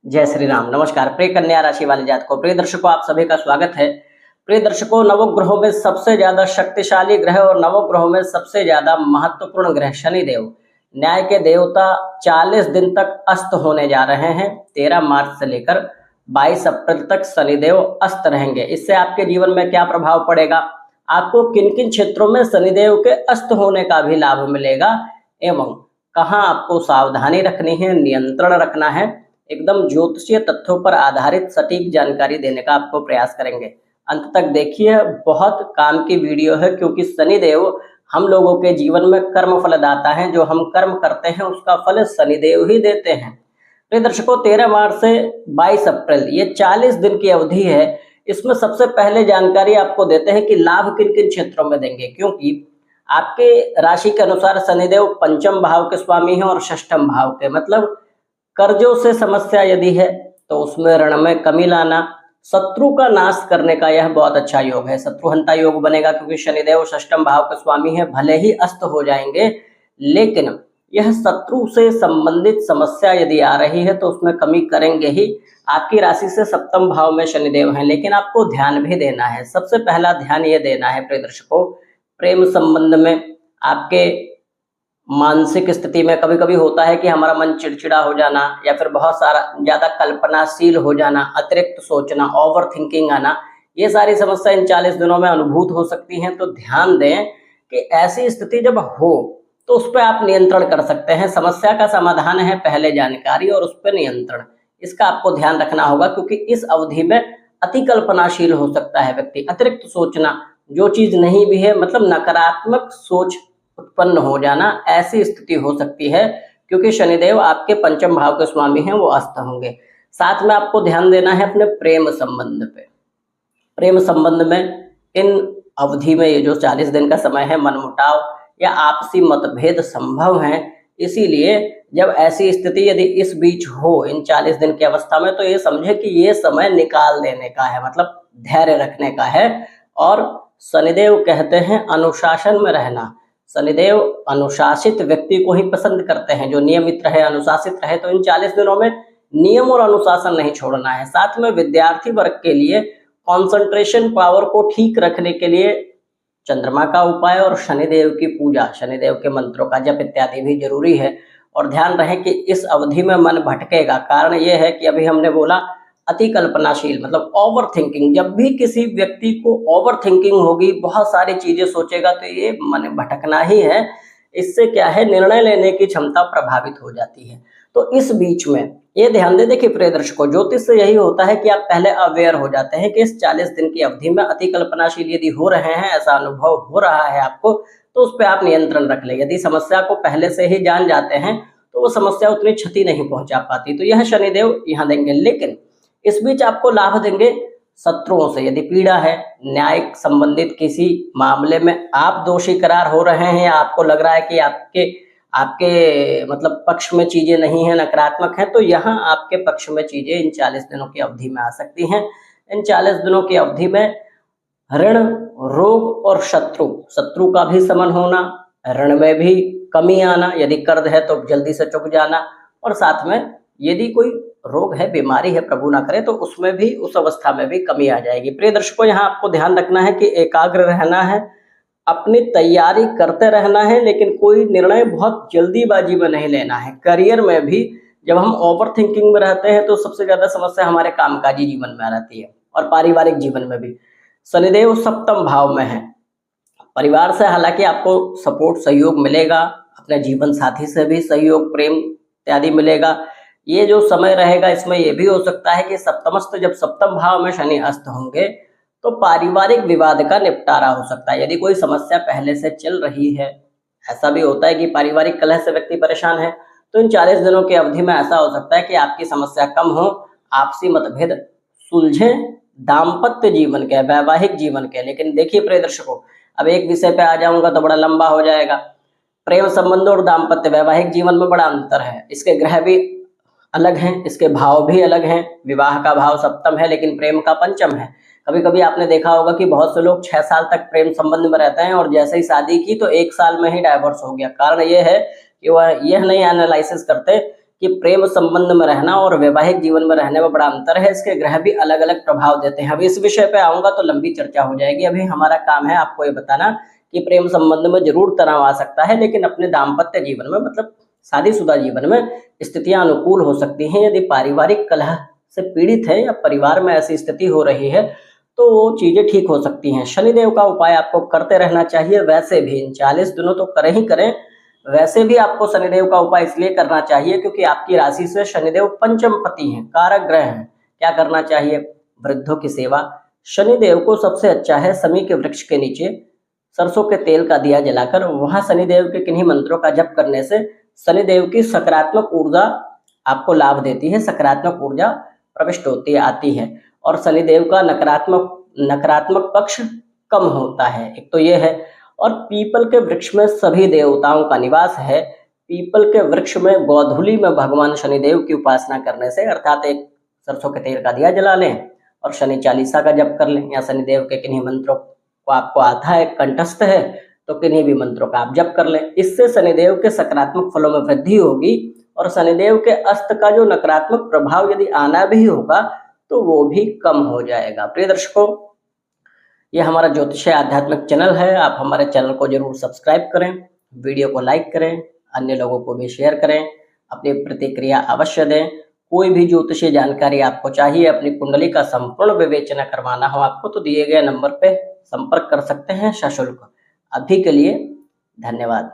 जय श्री राम। नमस्कार प्रिय कन्या राशि वाले जातकों, प्रिय दर्शकों, आप सभी का स्वागत है। प्रिय दर्शकों, नवग्रहों में सबसे ज्यादा शक्तिशाली ग्रह और नवग्रहों में सबसे ज्यादा महत्वपूर्ण ग्रह शनिदेव, न्याय के देवता 40 दिन तक अस्त होने जा रहे हैं। 13 मार्च से लेकर 22 अप्रैल तक शनिदेव अस्त रहेंगे। इससे आपके जीवन में क्या प्रभाव पड़ेगा, आपको किन किन क्षेत्रों में शनिदेव के अस्त होने का भी लाभ मिलेगा एवं कहाँ आपको सावधानी रखनी है, नियंत्रण रखना है, एकदम ज्योतिषीय तथ्यों पर आधारित सटीक जानकारी देने का आपको प्रयास करेंगे। अंत तक देखिए, बहुत काम की वीडियो है क्योंकि शनिदेव हम लोगों के जीवन में कर्म फलदाता हैं। जो हम कर्म करते हैं उसका फल शनिदेव ही देते हैं। प्रिय दर्शकों, 13 मार्च से 22 अप्रैल ये 40 दिन की अवधि है। इसमें सबसे पहले जानकारी आपको देते हैं कि लाभ किन किन क्षेत्रों में देंगे, क्योंकि आपके राशि के अनुसार शनिदेव पंचम भाव के स्वामी हैं और षष्ठम भाव के, मतलब कर्जों से समस्या यदि है तो उसमें ऋण में कमी लाना, शत्रु का नाश करने का यह बहुत अच्छा योग है। शत्रुहंता योग बनेगा क्योंकि शनिदेव षष्ठम भाव के स्वामी है। भले ही अस्त हो जाएंगे लेकिन यह शत्रु से संबंधित समस्या यदि आ रही है तो उसमें कमी करेंगे ही। आपकी राशि से सप्तम भाव में शनिदेव हैं, लेकिन आपको ध्यान भी देना है। सबसे पहला ध्यान ये देना है प्रिय दर्शकों, प्रेम संबंध में आपके मानसिक स्थिति में कभी कभी होता है कि हमारा मन चिड़चिड़ा हो जाना या फिर बहुत सारा ज्यादा कल्पनाशील हो जाना, अतिरिक्त सोचना, ओवर थिंकिंग आना, ये सारी समस्या इन 40 दिनों में अनुभूत हो सकती हैं। तो ध्यान दें कि ऐसी स्थिति जब हो तो उस पर आप नियंत्रण कर सकते हैं। समस्या का समाधान है पहले जानकारी और उस पर नियंत्रण, इसका आपको ध्यान रखना होगा क्योंकि इस अवधि में अति कल्पनाशील हो सकता है व्यक्ति। अतिरिक्त सोचना, जो चीज नहीं भी है, मतलब नकारात्मक सोच उत्पन्न हो जाना, ऐसी स्थिति हो सकती है क्योंकि शनिदेव आपके पंचम भाव के स्वामी हैं, वो अस्त होंगे। साथ में आपको ध्यान देना है अपने प्रेम संबंध पे। प्रेम संबंध में इन अवधि में ये जो 40 दिन का समय है, मनमुटाव या आपसी मतभेद संभव हैं। इसीलिए जब ऐसी स्थिति यदि इस बीच हो इन 40 दिन की अवस्था में, तो ये समझे कि ये समय निकाल देने का है, मतलब धैर्य रखने का है। और शनिदेव कहते हैं अनुशासन में रहना। शनिदेव अनुशासित व्यक्ति को ही पसंद करते हैं, जो नियमित रहे, अनुशासित रहे। तो इन 40 दिनों में नियम और अनुशासन नहीं छोड़ना है। साथ में विद्यार्थी वर्ग के लिए कंसंट्रेशन पावर को ठीक रखने के लिए चंद्रमा का उपाय और शनिदेव की पूजा, शनिदेव के मंत्रों का जप इत्यादि भी जरूरी है। और ध्यान रहे कि इस अवधि में मन भटकेगा। कारण यह है कि अभी हमने बोला अति कल्पनाशील, मतलब ओवर थिंकिंग। जब भी किसी व्यक्ति को ओवर थिंकिंग होगी, बहुत सारी चीजें सोचेगा, तो ये मन भटकना ही है। इससे क्या है, निर्णय लेने की क्षमता प्रभावित हो जाती है। तो इस बीच में ये ध्यान दे, देखिए प्रिय दर्शकों, ज्योतिष से यही होता है कि आप पहले अवेयर हो जाते हैं कि इस 40 दिन की अवधि में अति कल्पनाशील यदि हो रहे हैं, ऐसा अनुभव हो रहा है आपको, तो उस पर आप नियंत्रण रख लें। यदि समस्या को पहले से ही जान जाते हैं तो वो समस्या उतनी क्षति नहीं पहुंचा पाती। तो यह शनिदेव यहाँ देंगे। लेकिन इस बीच आपको लाभ देंगे शत्रुओं से। यदि पीड़ा है, न्यायिक संबंधित किसी मामले में आप दोषी करार हो रहे हैं, आपको लग रहा है कि आपके आपके मतलब पक्ष में चीजें नहीं है, नकारात्मक है, तो यहाँ आपके पक्ष में चीजें इन 40 दिनों की अवधि में आ सकती हैं। इन 40 दिनों की अवधि में ऋण, रोग और शत्रु का भी समन होना, ऋण में भी कमी आना, यदि कर्ज है तो जल्दी से चुक जाना, और साथ में यदि कोई रोग है, बीमारी है, प्रभु ना करे, तो उसमें भी, उस अवस्था में भी कमी आ जाएगी। प्रिय दर्शकों, यहाँ आपको ध्यान रखना है कि एकाग्र रहना है, अपनी तैयारी करते रहना है, लेकिन कोई निर्णय बहुत जल्दीबाजी में नहीं लेना है। करियर में भी जब हम ओवर थिंकिंग में रहते हैं तो सबसे ज्यादा समस्या हमारे कामकाजी जीवन में रहती है और पारिवारिक जीवन में भी। शनिदेव सप्तम भाव में है। परिवार से हालांकि आपको सपोर्ट, सहयोग मिलेगा, अपने जीवन साथी से भी सहयोग, प्रेम इत्यादि मिलेगा। ये जो समय रहेगा इसमें यह भी हो सकता है कि सप्तमस्थ, जब सप्तम भाव में शनि अस्त होंगे तो पारिवारिक विवाद का निपटारा हो सकता है। यदि कोई समस्या पहले से चल रही है, ऐसा भी होता है कि पारिवारिक कलह से व्यक्ति परेशान है, तो इन 40 दिनों की अवधि में ऐसा हो सकता है कि आपकी समस्या कम हो, आपसी मतभेद सुलझे, दाम्पत्य जीवन के, वैवाहिक जीवन के। लेकिन देखिए प्रिय दर्शकों, अब एक विषय पे आ जाऊंगा तो बड़ा लंबा हो जाएगा। प्रेम संबंध और दाम्पत्य, वैवाहिक जीवन में बड़ा अंतर है। इसके ग्रह भी अलग हैं, इसके भाव भी अलग हैं। विवाह का भाव सप्तम है लेकिन प्रेम का पंचम है। कभी कभी आपने देखा होगा कि बहुत से लोग 6 साल तक प्रेम संबंध में रहते हैं और जैसे ही शादी की तो 1 साल में ही डाइवोर्स हो गया। कारण ये है कि वह यह नहीं एनालिसिस करते कि प्रेम संबंध में रहना और वैवाहिक जीवन में रहने में बड़ा अंतर है। इसके ग्रह भी अलग अलग प्रभाव देते हैं। अभी इस विषय पे आऊंगा तो लंबी चर्चा हो जाएगी। अभी हमारा काम है आपको ये बताना कि प्रेम संबंध में जरूर तनाव आ सकता है, लेकिन अपने दाम्पत्य जीवन में मतलब शादीशुदा जीवन में स्थितियां अनुकूल हो सकती हैं। यदि पारिवारिक कलह से पीड़ित है या परिवार में ऐसी स्थिति हो रही है तो वो चीजें ठीक हो सकती हैं। शनिदेव का उपाय आपको करते रहना चाहिए। वैसे भी इन 40 दिनों तो करें ही करें, वैसे भी आपको शनिदेव का उपाय इसलिए करना चाहिए क्योंकि आपकी राशि से शनिदेव पंचम पति हैं, कारक ग्रह हैं। क्या करना चाहिए? वृद्धों की सेवा। शनिदेव को सबसे अच्छा है समी के वृक्ष के नीचे सरसों के तेल का दिया जलाकर वहां शनिदेव के किन्हीं मंत्रों का जप करने से शनिदेव की सकारात्मक ऊर्जा आपको लाभ देती है, सकारात्मक ऊर्जा प्रविष्ट होती आती है और शनिदेव का नकारात्मक पक्ष कम होता है। एक तो ये है। और पीपल के वृक्ष में सभी देवताओं का निवास है। पीपल के वृक्ष में गोधूली में भगवान शनिदेव की उपासना करने से, अर्थात एक सरसों के तेल का दिया जला लें और शनि चालीसा का जप कर लें या शनिदेव के किन्हीं मंत्रों को आपको आता है, कंठस्थ है तो किन्हीं भी मंत्रों का आप जप कर लें। इससे शनिदेव के सकारात्मक फलों में वृद्धि होगी और शनिदेव के अस्त का जो नकारात्मक प्रभाव यदि आना भी होगा तो वो भी कम हो जाएगा। प्रिय दर्शकों, ये हमारा ज्योतिष आध्यात्मिक चैनल है। आप हमारे चैनल को जरूर सब्सक्राइब करें, वीडियो को लाइक करें, अन्य लोगों को भी शेयर करें, अपनी प्रतिक्रिया अवश्य दें। कोई भी ज्योतिषीय जानकारी आपको चाहिए, अपनी कुंडली का संपूर्ण विवेचना करवाना हो आपको तो दिए गए नंबर पे संपर्क कर सकते हैं सशुल्क। अभी के लिए धन्यवाद।